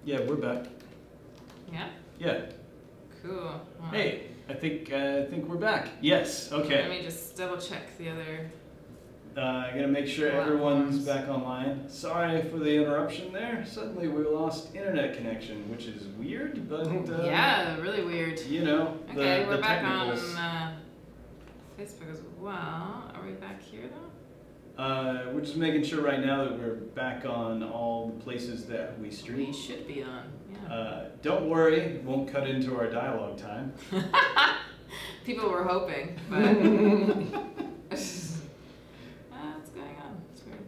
Yeah, we're back. Yeah? Yeah. Cool. Hey, I think we're back. Yes, okay. Let me just double check the other... I gotta make sure everyone's back online. Sorry for the interruption there. Suddenly we lost internet connection, which is weird, but... yeah, really weird. You know, okay, the we're back technicals. on Facebook as well. Are we back here, though? We're just making sure right now that we're back on all the places that we stream. We should be on, yeah. Don't worry, it won't cut into our dialogue time. People were hoping, but... what's going on? It's weird.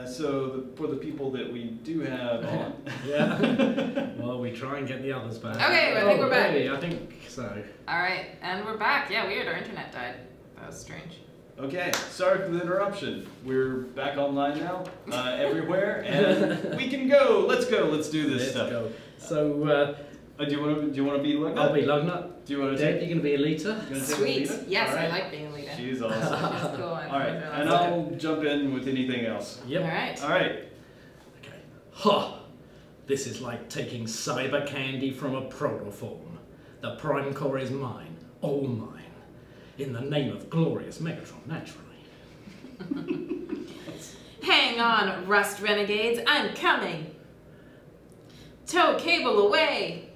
So for the people that we do have on... yeah. Well, we try and get the others back. Okay, I think we're back. Really? I think so. Alright, and we're back. Yeah, weird, our internet died. That was strange. Okay, sorry for the interruption. We're back online now, everywhere, and we can go. Let's go. Let's do this stuff. Go. So, do you want to be Lugnut? I'll be Lugnut. Do you want to Deb, take? you're gonna be a leader. Sweet. Yes, right. I like being a leader. She's awesome. She's cool. All right, and I'll jump in with anything else. Yep. All right. All right. Okay. Ha! This is like taking cyber candy from a protoform. The prime core is mine, all mine. In the name of glorious Megatron, naturally. Hang on, Rust Renegades, I'm coming. Tow cable away.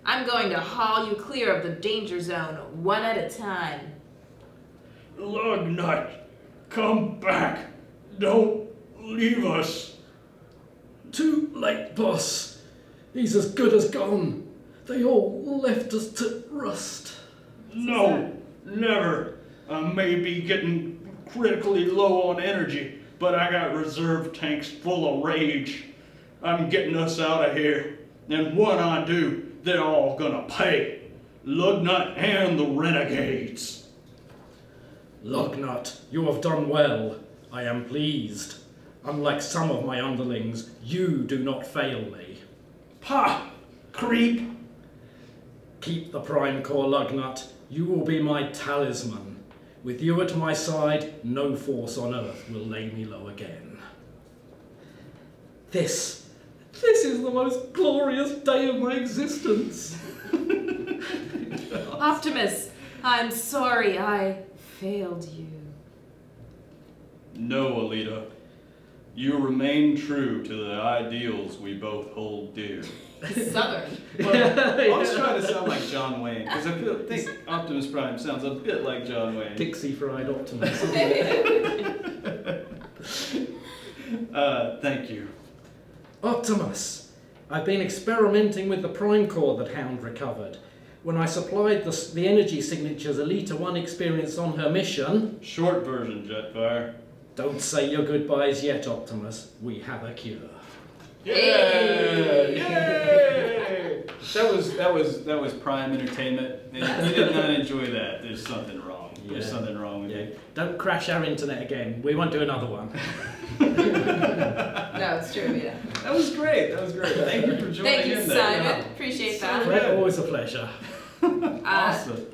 I'm going to haul you clear of the danger zone, one at a time. Lugnut, come back. Don't leave us. Too late, boss. He's as good as gone. They all left us to rust. No, never. I may be getting critically low on energy, but I got reserve tanks full of rage. I'm getting us out of here, and when I do, they're all gonna pay. Lugnut and the Renegades. Lugnut, you have done well. I am pleased. Unlike some of my underlings, you do not fail me. Pah! Creep! Keep the prime core, Lugnut. You will be my talisman. With you at my side, no force on Earth will lay me low again. This is the most glorious day of my existence. Optimus, I'm sorry I failed you. No, Alita. You remain true to the ideals we both hold dear. Southern. Well, I was trying to sound like John Wayne, because I think Optimus Prime sounds a bit like John Wayne. Pixie fried Optimus. Thank you. Optimus, I've been experimenting with the prime core that Hound recovered. When I supplied the energy signatures Alita 1 experienced on her mission... Short version, Jetfire. Don't say your goodbyes yet, Optimus. We have a cure. Yay! Yay! That was prime entertainment. If you did not enjoy that, there's something wrong. There's something wrong with it. Don't crash our internet again. We won't do another one. No, it's true, yeah. That was great. That was great. Thank you for joining Thank you, in there. Simon. Appreciate that. Always a pleasure. Awesome.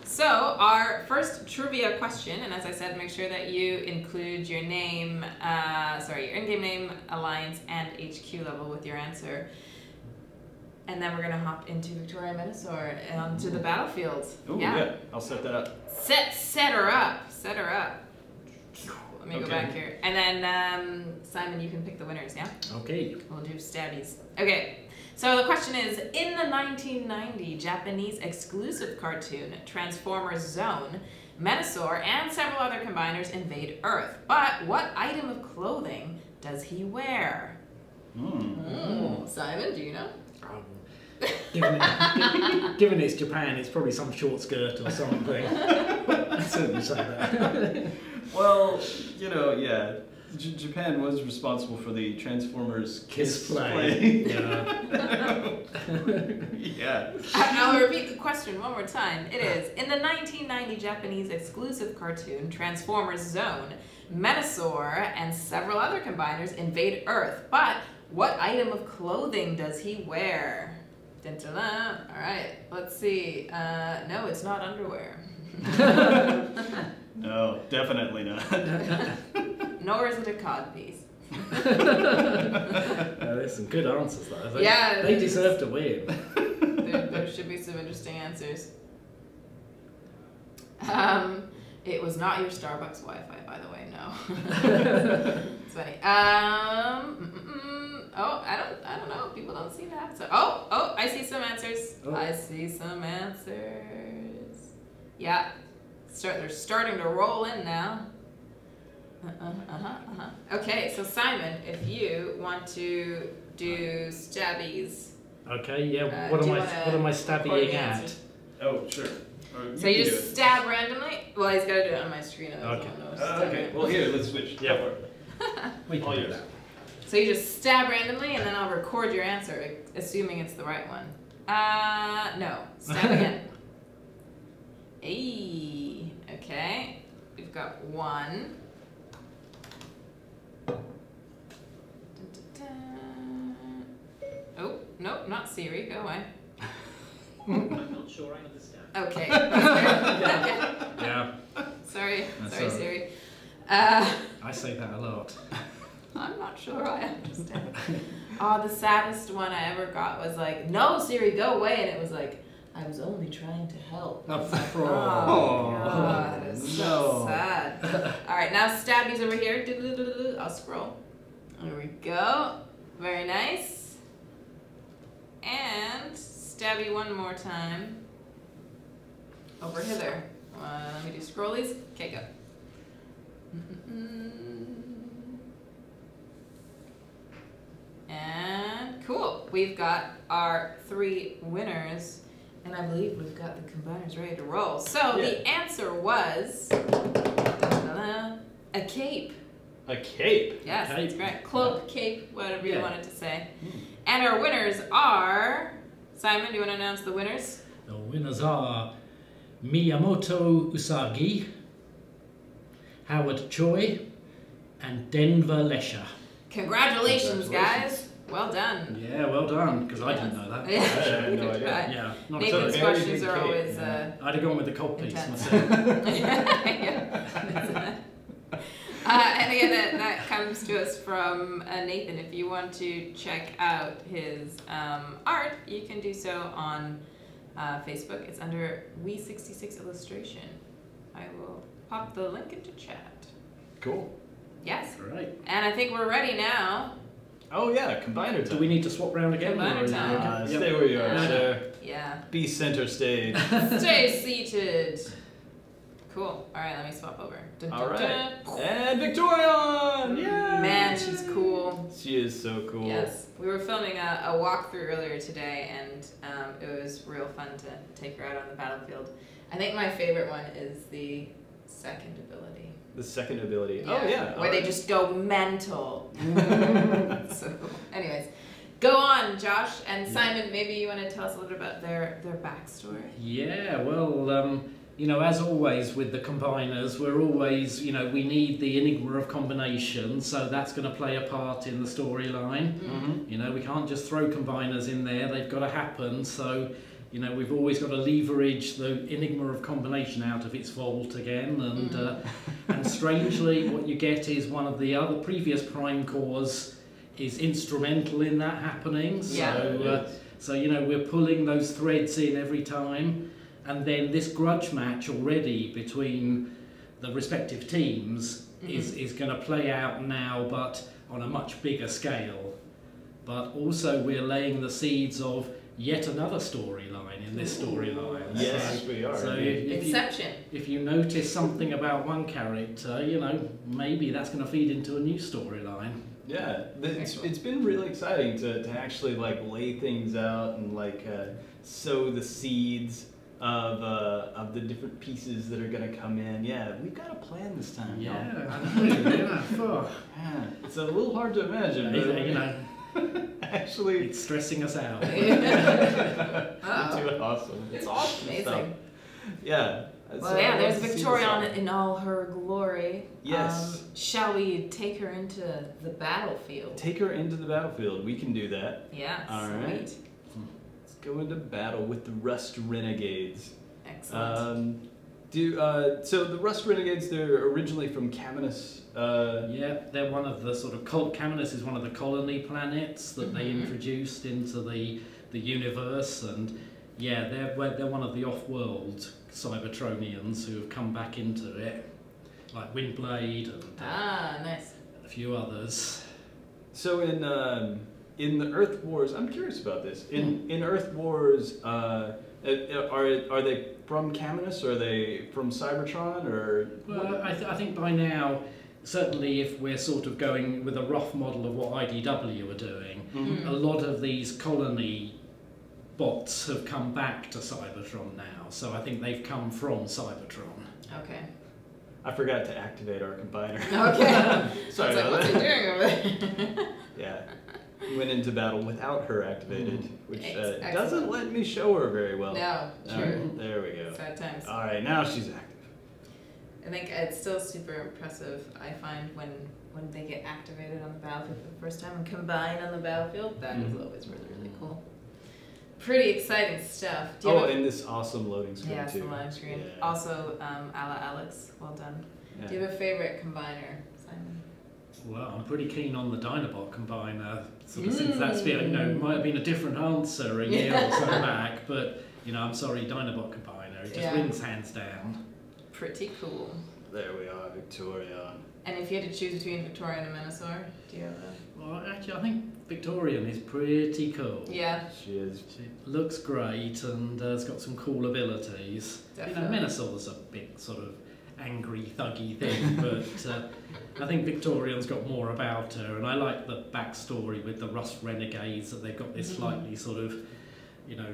So our first trivia question, and as I said, make sure that you include your name, your in-game name, alliance, and HQ level with your answer. And then we're gonna hop into Victorion Menasor and onto the battlefield. Ooh, yeah. I'll set that up. Set her up. Set her up. Let me go Okay. back here. And then Simon, you can pick the winners, yeah? Okay. We'll do stabbies. Okay. So the question is, in the 1990 Japanese exclusive cartoon Transformers Zone, Menasor and several other combiners invade Earth. But what item of clothing does he wear? Simon, do you know? Given it's Japan, it's probably some short skirt or something. I'd certainly say that. Well, you know, yeah. Japan was responsible for the Transformers Kiss play. Yeah. Yeah. I'll repeat the question one more time. It is, in the 1990 Japanese exclusive cartoon Transformers Zone, Menasor and several other combiners invade Earth. But what item of clothing does he wear? Dun, dun, dun. All right, let's see. No, it's not underwear. No, definitely not. Nor is it a codpiece. There's some good answers though. Yeah, They deserve to win. There should be some interesting answers. It was not your Starbucks Wi-Fi, by the way. No. It's funny. Oh, I don't know. People don't seem to have so. Oh, I see some answers. Oh. I see some answers. Yeah, they're starting to roll in now. Okay, so Simon, if you want to do stabbies. Okay, yeah. What am I stabbying at? Oh, sure. So you just stab randomly? Well, he's got to do it on my screen. Okay. Okay, well here, let's switch. Yeah. We can All do yours. that. So you just stab randomly, and then I'll record your answer, assuming it's the right one. No. Stab again. Hey. Okay. We've got one. Dun, dun, dun. Oh, nope, not Siri. Go away. I'm not sure I understand. Okay. Okay. Yeah, Sorry, That's sorry, all right. Siri. I say that a lot. I'm not sure I understand. Oh, the saddest one I ever got was like, "No, Siri, go away," and it was like, "I was only trying to help." I was like, oh, God, it's so no. sad. All right, now stabbies over here. I'll scroll. There we go. Very nice. And stabby one more time. Over hither. Let me do scrollies. Okay, go. And cool. We've got our 3 winners. And I believe we've got the combiners ready to roll. So the answer was a cape. A cape. Yes, Cape. that's correct. Cloak, cape, whatever you Yeah. wanted to say. And our winners are... Simon, do you want to announce the winners? The winners are Miyamoto Usagi, Howard Choi, and Denver Lesher. Congratulations, guys. Well done. Yeah, well done, because I didn't know that. Yeah. I had no Good idea. try. Yeah, not It's a Nathan's very questions big are cape, always yeah. I'd have gone with the cod piece intense. myself. And again, that comes to us from Nathan. If you want to check out his art, you can do so on Facebook. It's under We66 Illustration. I will pop the link into chat. Cool. Yes. Right. And I think we're ready now. Oh yeah, combiner time. Do we need to swap round again? Combiner or is it time. okay? Stay where you are, Yeah. sir. Yeah. Be center stage. Stay seated. Cool. All right, let me swap over. Dun, dun, All right. dun. And Victorion! Yeah. Man, she's cool. She is so cool. Yes, we were filming a walkthrough earlier today, and it was real fun to take her out on the battlefield. I think my favorite one is the second ability. The second ability. Oh yeah. Where they just go mental. So cool. Anyways, go on, Josh and Simon. Maybe you want to tell us a little bit about their backstory. Yeah, well, you know, as always with the combiners, we're always, you know, we need the enigma of combination, so that's going to play a part in the storyline. Mm-hmm. You know, we can't just throw combiners in there, they've got to happen, so, you know, we've always got to leverage the enigma of combination out of its vault again, and strangely what you get is one of the other previous prime cores is instrumental in that happening, so you know, we're pulling those threads in every time. And then this grudge match already between the respective teams is going to play out now, but on a much bigger scale. But also we're laying the seeds of yet another storyline in this storyline. Yes, we are. So Inception. if you notice something about one character, you know, maybe that's going to feed into a new storyline. Yeah, it's been really exciting to actually like lay things out and like sow the seeds of the different pieces that are going to come in. Yeah, we've got a plan this time. Yeah, y'all. I know. Yeah, Yeah, it's a little hard to imagine, but you know, actually, it's stressing us out. Uh-oh. too awesome. It's all amazing. Yeah. Well, yeah, there's Victorion in all her glory. Yes. Shall we take her into the battlefield? Take her into the battlefield. We can do that. Yeah, All sweet. right. Let's go into battle with the Rust Renegades. Excellent. So the Rust Renegades, they're originally from Caminus. Yeah, they're one of the sort of Caminus is one of the colony planets that they introduced into the universe, and yeah, they're one of the off-world Cybertronians who have come back into it, like Windblade and nice. a few others. So in the Earth Wars, I'm curious about this. In Earth Wars, are they from Caminus, or are they from Cybertron, or? Well, I think by now, certainly if we're sort of going with a rough model of what IDW are doing, a lot of these colony bots have come back to Cybertron now. So I think they've come from Cybertron. Okay. I forgot to activate our combiner. Okay. Sorry like, about what's he that. doing over there? Yeah. Went into battle without her activated, which Excellent. doesn't let me show her very well. No, All true. right, there we go. Sad times. All right, now she's active. I think it's still super impressive, I find, when they get activated on the battlefield for the first time and combine on the battlefield. That is always really, really cool. Pretty exciting stuff. Do you have And this awesome loading screen, yeah, too. the live screen. Yeah. Also, a la Alex, well done. Yeah. Do you have a favorite combiner, Simon? Well, I'm pretty keen on the Dinobot combiner, sort of since that's been, might have been a different answer a year or so back, but, I'm sorry, Dinobot combiner, it just wins hands down. Pretty cool. There we are, Victorion. And if you had to choose between Victorion and Menasor, do you have a... Well, actually, I think Victorion is pretty cool. Yeah. She is. She looks great and has got some cool abilities. Definitely. Menasor's a bit sort of angry, thuggy thing, but I think Victorion's got more about her, and I like the backstory with the Rust Renegades, that they've got this slightly sort of,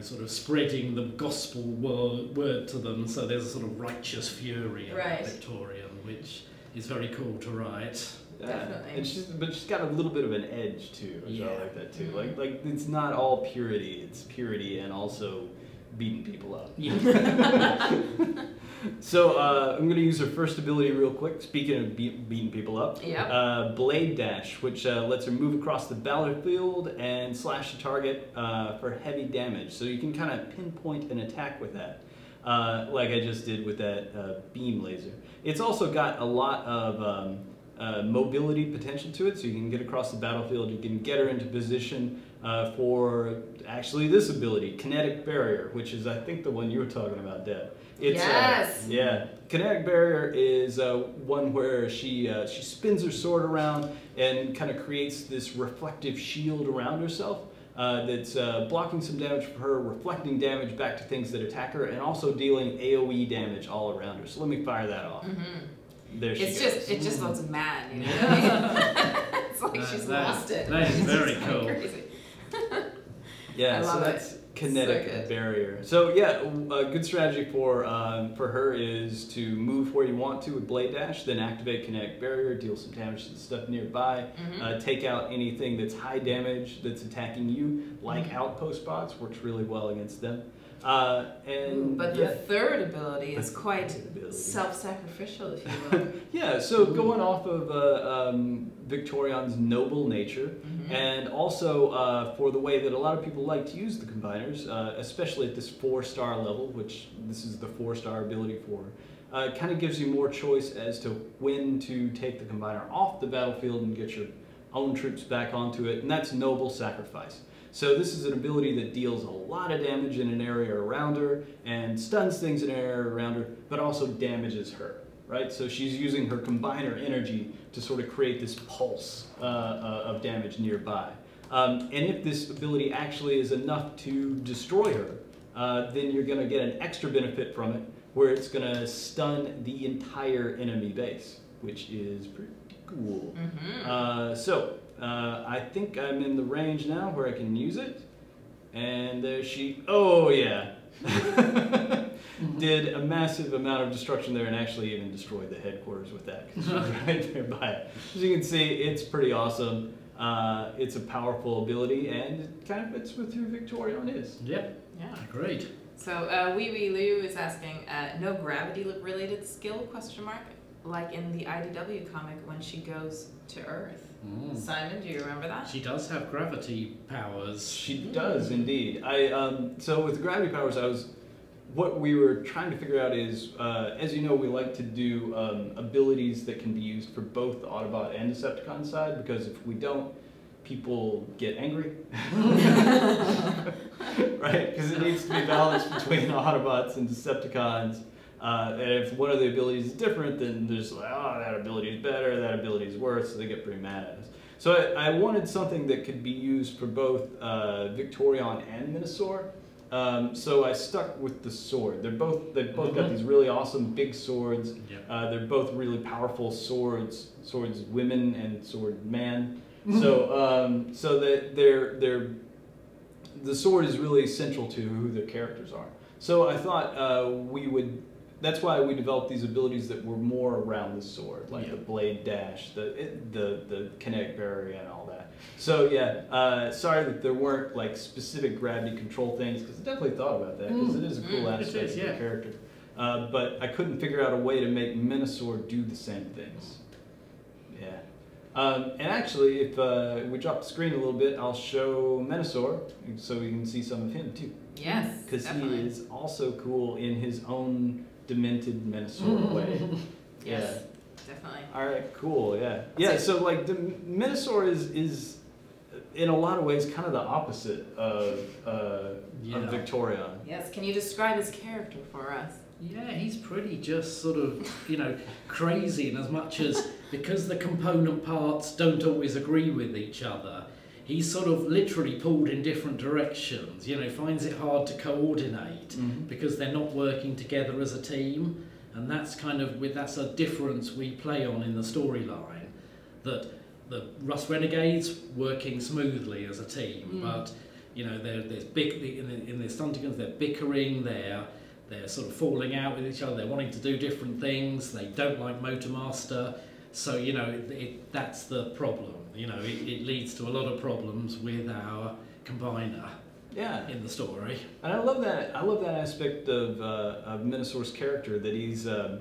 sort of spreading the gospel word to them, so there's a sort of righteous fury about Victorion, which is very cool to write. Definitely. And she's got a little bit of an edge too, which I like that too. Like it's not all purity; it's purity and also beating people up. Yeah. So I'm going to use her first ability real quick. Speaking of beating people up, Blade Dash, which lets her move across the battlefield and slash the target for heavy damage. So you can kind of pinpoint an attack with that, like I just did with that beam laser. It's also got a lot of mobility potential to it, so you can get across the battlefield. You can get her into position for actually this ability, Kinetic Barrier, which is I think the one you were talking about, Deb. It's, yes. Yeah. Kinetic Barrier is one where she spins her sword around and kind of creates this reflective shield around herself that's blocking some damage for her, reflecting damage back to things that attack her, and also dealing AoE damage all around her. So let me fire that off. There she goes. It just looks mad, you know what I mean? It's like she's lost it. That is very cool. Crazy. Yeah, so that's Kinetic Barrier. So yeah, a good strategy for her is to move where you want to with Blade Dash, then activate Kinetic Barrier, deal some damage to the stuff nearby, take out anything that's high damage that's attacking you, like outpost bots, works really well against them. But the third ability is quite self-sacrificial, if you will. Yeah, so going off of Victorion's noble nature, and also for the way that a lot of people like to use the combiners, especially at this 4-star level, which this is the 4-star ability for, kind of gives you more choice as to when to take the combiner off the battlefield and get your own troops back onto it, and that's Noble Sacrifice. So this is an ability that deals a lot of damage in an area around her and stuns things in an area around her, but also damages her, right? So she's using her combiner energy to sort of create this pulse of damage nearby. And if this ability actually is enough to destroy her, then you're going to get an extra benefit from it, where it's going to stun the entire enemy base, which is pretty cool. I think I'm in the range now where I can use it. And there she, oh yeah. Did a massive amount of destruction there and actually even destroyed the headquarters with that. Because she was right there by it. As you can see, it's pretty awesome. It's a powerful ability and it kind of fits with who Victorion is. Yep, yeah, great. So Wee Wee Lou is asking, no gravity-related skill, question mark, like in the IDW comic when she goes to Earth. Simon, do you remember that? She does have gravity powers. She does indeed. So with the gravity powers, I was what we were trying to figure out is, as you know, we like to do abilities that can be used for both the Autobot and Decepticon side, because if we don't, people get angry. Right? Because it needs to be balanced between Autobots and Decepticons. And if one of the abilities is different, then there's like, oh, that ability is better, that ability is worse, so they get pretty mad at us. So I wanted something that could be used for both Victorion and Menasor. So I stuck with the sword. They've both got these really awesome big swords. They're both really powerful swords women and sword man. So so that the sword is really central to who their characters are. So I thought we would. That's why we developed these abilities that were more around the sword, like the blade dash, the kinetic barrier, and all that. So yeah, sorry that there weren't like specific gravity control things, because I definitely thought about that, because it is a cool aspect of the character. But I couldn't figure out a way to make Menasor do the same things. Yeah. And actually, if we drop the screen a little bit, I'll show Menasor, so we can see some of him too. Yes, because he is also cool in his own demented Menasor way. Yes, definitely. All right, cool. Yeah, yeah. So like the Menasor is in a lot of ways kind of the opposite of Victorion. Yes. Can you describe his character for us? Yeah, he's pretty just sort of, crazy in as much as, because the component parts don't always agree with each other, he's sort of literally pulled in different directions, finds it hard to coordinate because they're not working together as a team. And that's that's a difference we play on in the storyline, that the Rust Renegades working smoothly as a team, but there's big in the Stunticons, they're bickering, they're sort of falling out with each other, they're wanting to do different things, they don't like Motormaster, so that's the problem. It leads to a lot of problems with our combiner. Yeah, in the story, and I love that. I love that aspect of Menasor's character, that he's that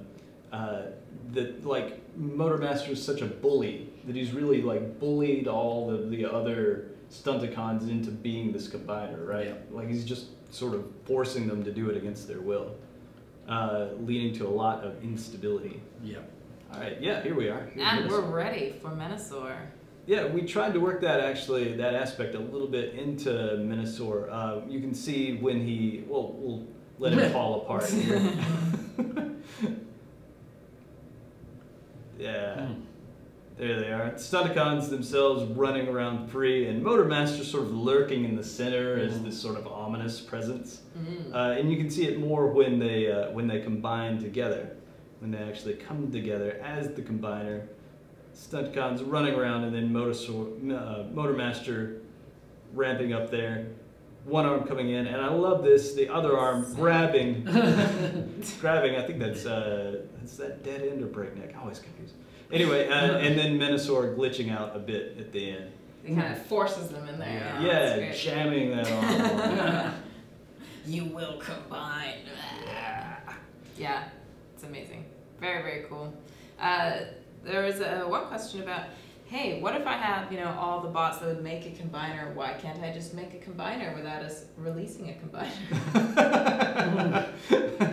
like Motormaster is such a bully that he's really like bullied all the other Stunticons into being this combiner, right? Yeah. Like he's just sort of forcing them to do it against their will, leading to a lot of instability. Yeah. All right. Yeah. Here we are. And we're ready for Menasor. Yeah, we tried to work that aspect a little bit into Menasor. You can see when we'll let him fall apart here. Yeah, there they are. Stunticons themselves running around free, and Motormaster sort of lurking in the center as this sort of ominous presence. And you can see it more when they combine together, when they actually come together as the combiner. Stunticons running around, and then Motormaster ramping up there, one arm coming in, and I love this, the other arm grabbing, I think that's that dead end or breakneck, always confused. Anyway, and then Menasor glitching out a bit at the end. It kind of forces them in there. Yeah, jamming that arm. You will combine. Yeah, it's amazing. Very, very cool. There was one question about, hey, what if I have, all the bots that would make a combiner? Why can't I just make a combiner without us releasing a combiner?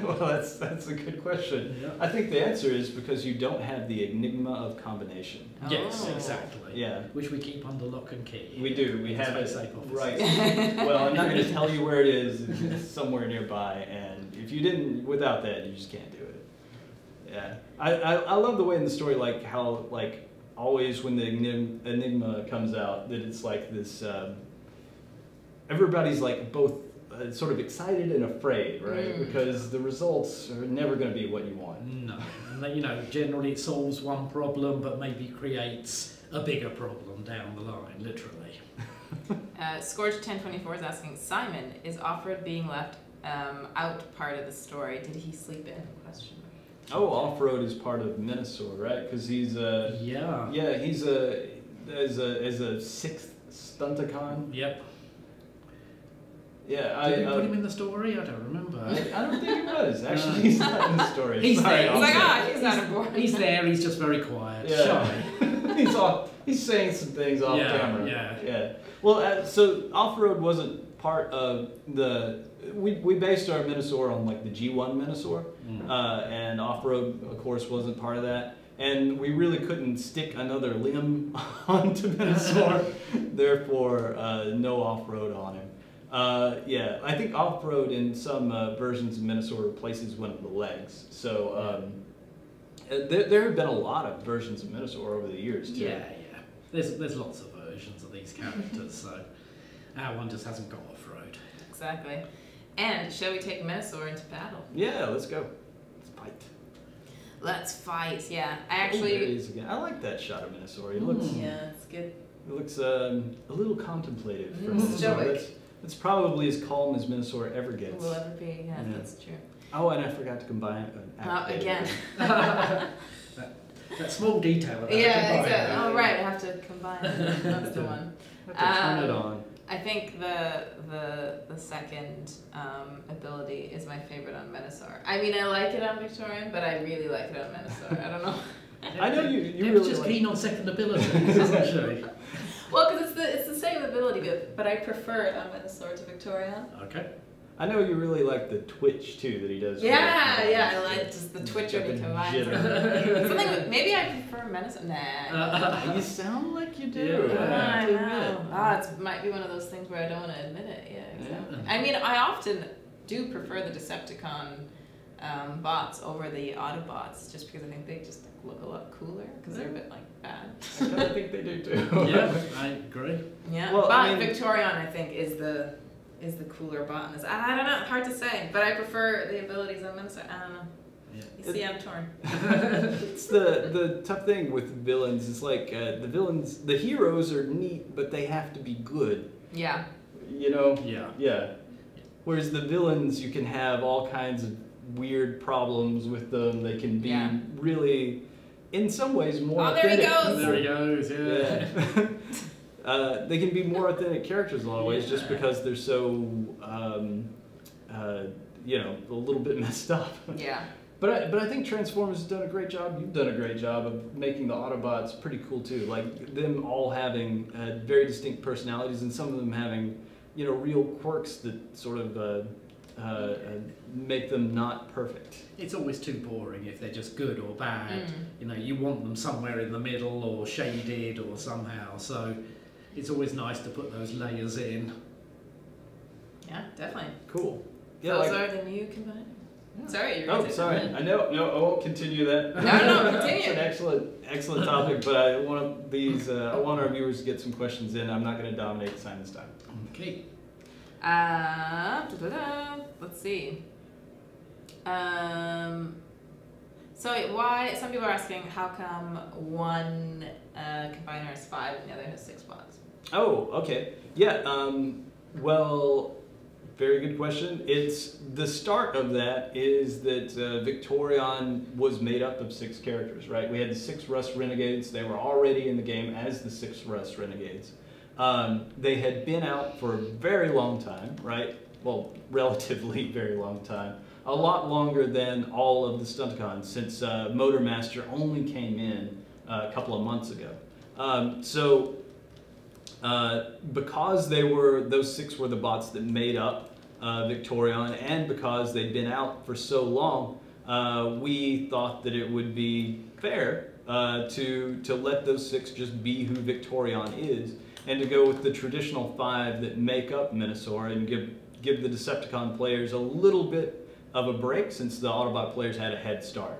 Well, that's a good question. Yeah. I think the answer is because you don't have the enigma of combination. Oh. Yes, exactly. Yeah. Which we keep under lock and key. We do. We have it. Right. Well, I'm not going to tell you where it is. It's somewhere nearby, and if you didn't, without that, you just can't do it. Yeah, I love the way in the story, like how always when the enigma comes out, that it's like this. Everybody's like both sort of excited and afraid, right? Because the results are never going to be what you want. No, and then, generally it solves one problem, but maybe creates a bigger problem down the line, literally. Scourge1024 is asking, Simon, is Offroad being left out part of the story? Did he sleep in? Question. Oh, Offroad is part of Menasor, right? Because he's he's as a sixth Stunticon. Yep. Yeah, Did we put him in the story? I don't remember. I don't think he was. Actually, he's not in the story. He's there. He's he's not important. He's there. He's just very quiet, shy. He's saying some things off camera. Yeah. Well, so Offroad wasn't part of we based our Menasor on like the G1 Menasor, and off-road, of course, wasn't part of that. And we really couldn't stick another limb onto Menasor, therefore no off-road on him. Yeah, I think off-road in some versions of Menasor replaces one of the legs. So there have been a lot of versions of Menasor over the years too. Yeah. There's lots of versions of these characters, so our one just hasn't got off-road. Exactly. And shall we take Menasor into battle? Yeah, let's go. Let's fight. Let's fight. Yeah, I There actually. he is again. I like that shot of Menasor. He looks. Yeah, it's good. It looks a little contemplative for Stoic. Menasor. That's probably as calm as Menasor ever gets. Will ever be. Yeah, Yeah. that's true. Oh, and I forgot to combine. Again. That small detail about Yeah, the exactly. combiner. Oh, right. I have to combine. That's the one. Have to turn it on. I think the second ability is my favorite on Menasor. I mean, I like it on Victorion, but I really like it on Menasor. I don't know. I know you Dev's really just like. keen on second abilities, isn't she? Well, because it's the same ability, but I prefer it on Menasor to Victorion. Okay. I know you really like the twitch too that he does. Yeah, I like just the twitch when he Jumping combines jitter. them. Something with, maybe I prefer Menasor. Nah. You sound like you do. Yeah. I have to I know. admit. It might be one of those things where I don't want to admit it. Yeah, exactly. Yeah. I mean, I often do prefer the Decepticon bots over the Autobots, just because I think they just look a lot cooler because they're a bit like bad. I kind of think they do too. Yeah, I agree. Yeah, Well, but I mean- Victorion I think is the cooler bot. And I don't know, hard to say, but I prefer the abilities on Menasor. I don't know. Yeah. You see, I'm torn. It's the tough thing with villains. It's like the heroes are neat, but they have to be good. Yeah. You know? Yeah. Yeah. Whereas the villains, you can have all kinds of weird problems with them. They can be Yeah. really, in some ways, more Oh, there he authentic. goes! There he goes, yeah. They can be more authentic characters in a lot of ways, just because they're so, you know, a little bit messed up. Yeah. But I think Transformers has done a great job. You've done a great job of making the Autobots pretty cool too. Like them all having very distinct personalities, and some of them having, you know, real quirks that sort of make them not perfect. It's always too boring if they're just good or bad. You know, you want them somewhere in the middle or shaded or somehow. So it's always nice to put those layers in. Yeah, definitely. Cool. Yeah. Those Like, are the new combiners. Sorry, you're oh, sorry. I know. No, I won't continue that. No, It's continue. an excellent topic. But I want these. I want our viewers to get some questions in. I'm not going to dominate the sign this time. Okay. Let's see. So why? Some people are asking how come one combiner has 5 and the other has 6 spots. Oh, okay. Yeah. Well, very good question. It's the start of that is that Victorion was made up of 6 characters, right? We had the 6 Rust Renegades. They were already in the game as the 6 Rust Renegades. They had been out for a very long time, right? Well, relatively very long time. A lot longer than all of the Stunticons, since Motormaster only came in a couple of months ago. Because those 6 were the bots that made up Victorion, and because they'd been out for so long, we thought that it would be fair to let those 6 just be who Victorion is, and to go with the traditional 5 that make up Menasor, and give the Decepticon players a little bit of a break, since the Autobot players had a head start.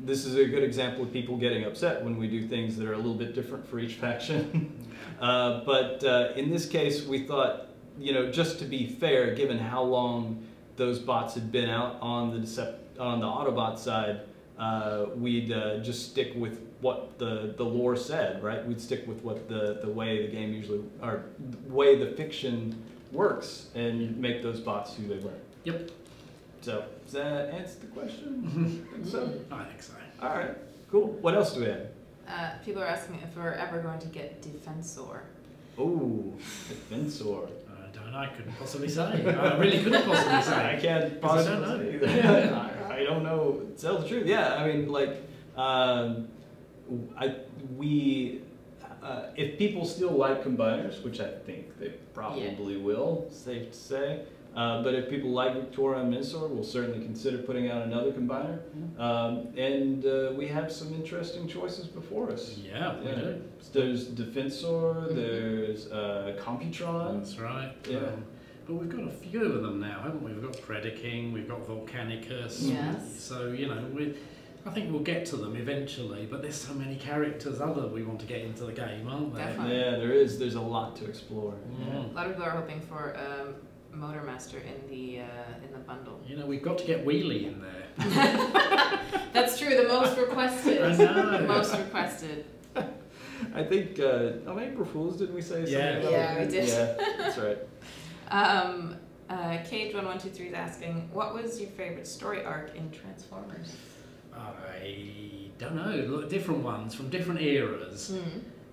This is a good example of people getting upset when we do things that are a little bit different for each faction. But in this case, we thought, you know, just to be fair, given how long those bots had been out on the Autobot side, we'd just stick with what the lore said, right? We'd stick with what the way the game usually, or the way the fiction works, and make those bots who they were. Yep. So, does that answer the question? I think so. I think so. All right, cool. What else do we have? People are asking if we're ever going to get Defensor. Oh, Defensor. I couldn't possibly say. I really couldn't possibly say. I can't 'Cause I possibly don't say either. I don't know. Tell the truth. Yeah, I mean, like, if people still like combiners, which I think they probably will, safe to say. But if people like Victorion and Menasor, we'll certainly consider putting out another combiner. And we have some interesting choices before us. Yeah, we do. There's Defensor, there's Computron. That's right. Yeah. But we've got a few of them now, haven't we? We've got Predaking, we've got Volcanicus. Yes. So, you know, I think we'll get to them eventually, but there's so many characters other we want to get into the game, aren't there? Definitely. Yeah, there is. There's a lot to explore. A lot of people are hoping for Motormaster in the bundle. You know, we've got to get Wheelie in there. That's true. The most requested. I know. Most requested. I think on April Fool's, did we say something about Yeah, that? we did. Yeah, that's right. Cage1123 is asking, what was your favorite story arc in Transformers? I don't know, different ones from different eras.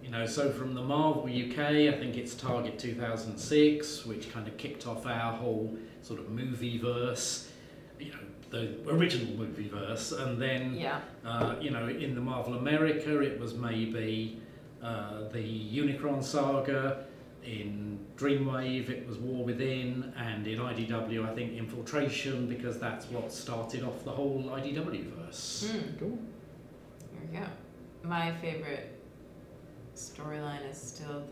You know, so from the Marvel UK, I think it's Target 2006, which kind of kicked off our whole sort of movie-verse, you know, the original movie-verse. And then, you know, in the Marvel America, it was maybe the Unicron saga. In Dreamwave, it was War Within, and in IDW, I think Infiltration, because that's what started off the whole IDW-verse. Cool. There we go. My favorite storyline is still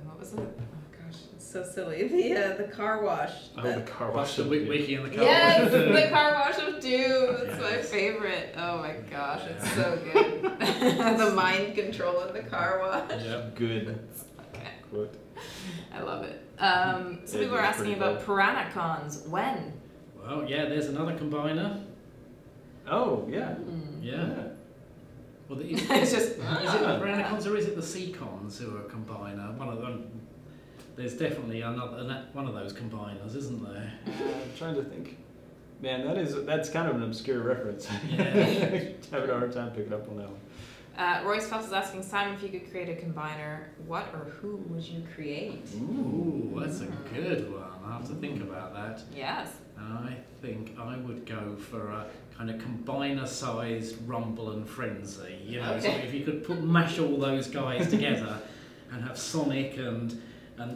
what was it? Oh gosh, it's so silly. The car wash. The car wash. The Wiki and the car Yes, wash. the car wash of Doom. That's my Yes. favorite. Oh my gosh, it's so good. The mind control in the car wash. Yeah. Good. Okay. Quote. I love it. Some people are asking about Piranhacons. When? Well, yeah, there's another combiner. Oh, yeah. Yeah. Well, It's just. Is it the Piranhacons or is it the Seacons who are a combiner? One of them. There's definitely one of those combiners, isn't there? I'm trying to think. Man, that's kind of an obscure reference. Yeah. Having a hard time picking up on that one. Royce Phelps is asking, Simon, if you could create a combiner, what or who would you create? Ooh, that's a good one. I'll have to think about that. Yes. I think I would go for a kind of combiner-sized Rumble and Frenzy. You know, so if you could mash all those guys together and have Sonic and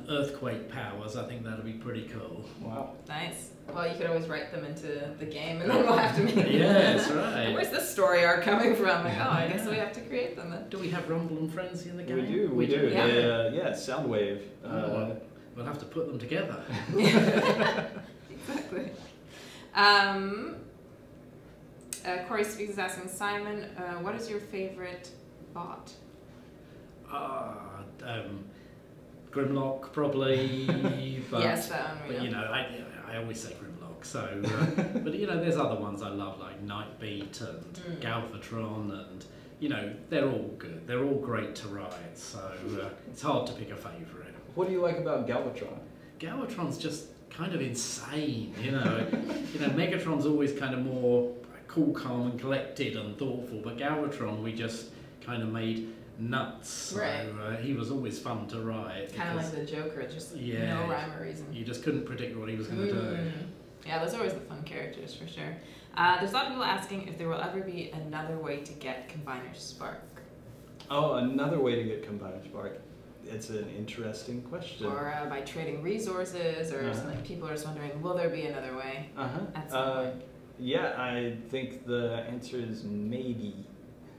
Earthquake powers, I think that'd be pretty cool. Wow. Nice. Well, you could always write them into the game, and then we'll have to make them. Yeah, that's right. Where's this story arc coming from? Like, I guess we have to create them then. Do we have Rumble and Frenzy in the game? We do. Yeah. Yeah, Soundwave. We'll have to put them together. Exactly. Corey Speaks is asking, Simon, what is your favorite bot? Grimlock, probably. But, Yes, that one we But, know. you know, I always say Grimlock. So, but, you know, there's other ones I love, like Nightbeat and Galvatron, and, you know, they're all good. They're all great to ride, so it's hard to pick a favourite. What do you like about Galvatron? Galvatron's just kind of insane, you know. You know, Megatron's always kind of more cool, calm and collected and thoughtful, but Galvatron we just kind of made nuts. So he was always fun to ride. Kind of like the Joker, just no rhyme or reason. You just couldn't predict what he was going to do. Yeah, those are always the fun characters for sure. There's a lot of people asking if there will ever be another way to get Combiner Spark. Oh, another way to get Combiner Spark. It's an interesting question. Or by trading resources, or something. People are just wondering, will there be another way at some point? Yeah, I think the answer is maybe.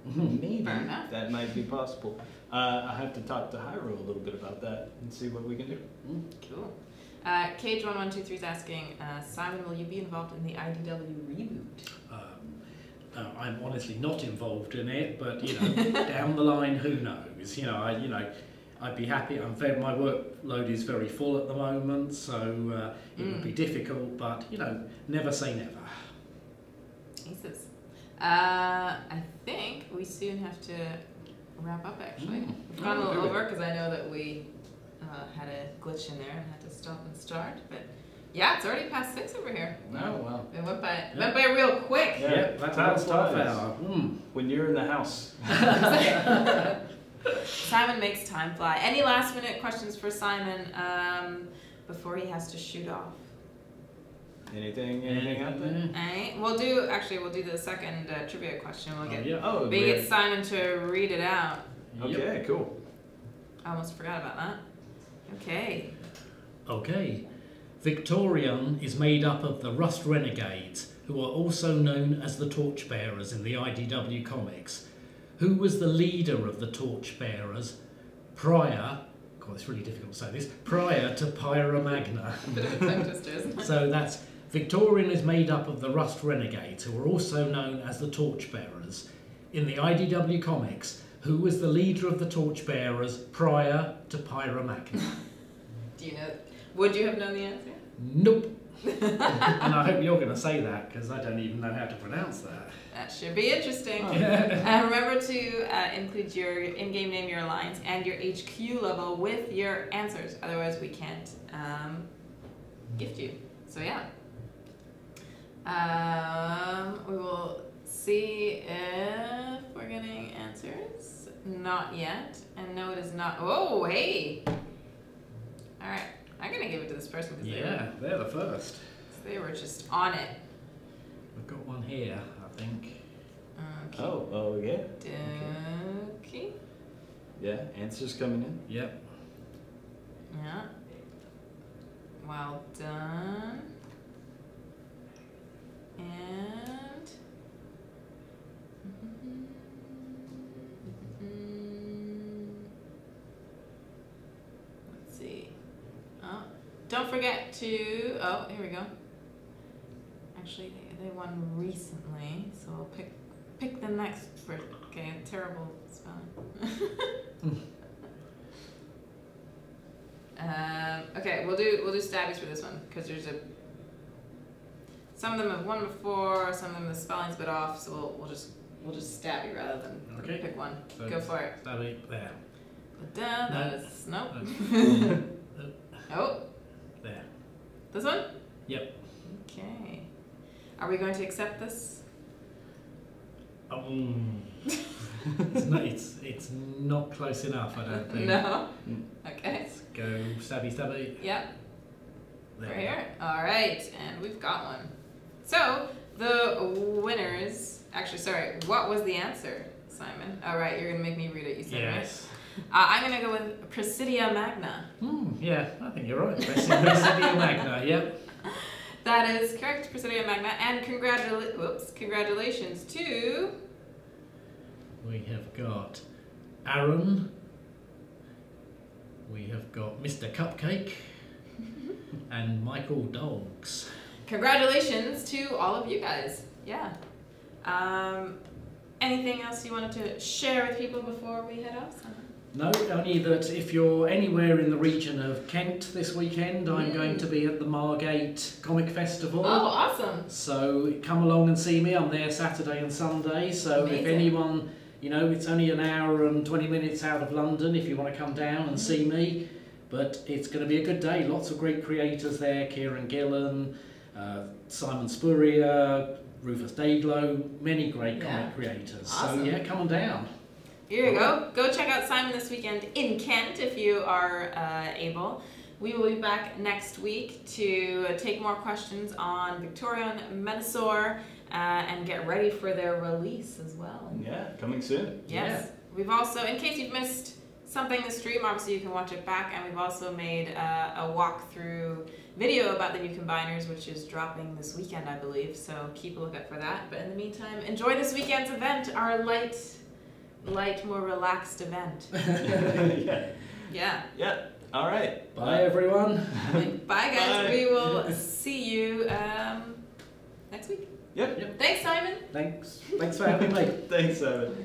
Maybe Fair enough. that might be possible. I have to talk to Hyro a little bit about that and see what we can do. Cool. Cage1123 is asking, Simon, will you be involved in the IDW reboot? I'm honestly not involved in it, but you know, down the line, who knows? You know, I'd be happy. My workload is very full at the moment, so it would be difficult. But you know, never say never. Jesus. I think we soon have to wrap up. Actually, we've gone a little over because I know that we had a glitch in there and had to stop and start. But yeah, it's already past 6 over here. Oh wow! It went by real quick. Yeah, that's half hour. When you're in the house. Simon makes time fly. Any last minute questions for Simon before he has to shoot off? Anything out there? Alright, we'll do the second trivia question. We'll get Oh, we get Simon to read it out. Okay, cool. I almost forgot about that. Okay. Okay. Victorion is made up of the Rust Renegades, who are also known as the Torchbearers in the IDW comics. Who was the leader of the Torchbearers prior... God, it's really difficult to say this. Prior to Pyra Magna. Bit of a tongue twister, isn't it? So that's... Victorion is made up of the Rust Renegades, who are also known as the Torchbearers. In the IDW comics, who was the leader of the Torchbearers prior to Pyra Magna? Do you know? Would you have known the answer? Nope. And I hope you're going to say that, because I don't even know how to pronounce that. That should be interesting. Remember to include your in-game name, your alliance, and your HQ level with your answers. Otherwise, we can't gift you. So yeah. We will see if we're getting answers. Not yet. And no, it is not. Oh, hey! Alright. I'm going to give it to this person because they're the first. they were just on it. We've got one here, I think. Okay. Oh, yeah. Okay. Yeah, answers coming in. Yep. Yeah. Well done. And let's see. Oh, don't forget to. Oh, here we go. Actually, they won recently, so I'll pick the next. Okay, terrible spelling. Okay, we'll do stabbies for this one because there's some of them have won before, some of them the spelling's a bit off, so we'll just stabby rather than pick one. So go for it. Stabby there. Put down. That's nope. Oh, There. this one. Yep. Okay. Are we going to accept this? It's not close enough, I don't think. No. Okay. Let's go stabby. Yep. There. Right here. All right, and we've got one. So the winners. Actually, sorry. What was the answer, Simon? All right, you're gonna make me read it. You said Yes. right. I'm gonna go with Presidia Magna. Yeah, I think you're right. Presidia Magna. Yep. That is correct, Presidia Magna, and congratulations to. We have got Aaron. We have got Mr. Cupcake. And Michael Dogs. Congratulations to all of you guys. Yeah. Anything else you wanted to share with people before we head off? No, only that if you're anywhere in the region of Kent this weekend, I'm going to be at the Margate Comic Festival. Oh, awesome. So come along and see me. I'm there Saturday and Sunday. So Amazing. If anyone, it's only an hour and 20 minutes out of London if you want to come down and see me. But it's going to be a good day. Lots of great creators there. Kieran Gillen, Simon Spurrier, Rufus Dayglow, many great comic creators. Awesome. So come on down. Here you go. Go check out Simon this weekend in Kent if you are able. We will be back next week to take more questions on Victorion, Menasor, and get ready for their release as well. Yeah, coming soon. Yes. Yeah. We've also, in case you've missed something in the stream, obviously you can watch it back, and we've also made a walkthrough video about the new combiners, which is dropping this weekend, I believe, so keep a lookout for that. But in the meantime, enjoy this weekend's event, our light, more relaxed event. Yeah. Yeah. All right. Bye, everyone. Bye, guys. Bye. We will see you next week. Yep. Thanks, Simon. Thanks for having me. Thanks, Simon.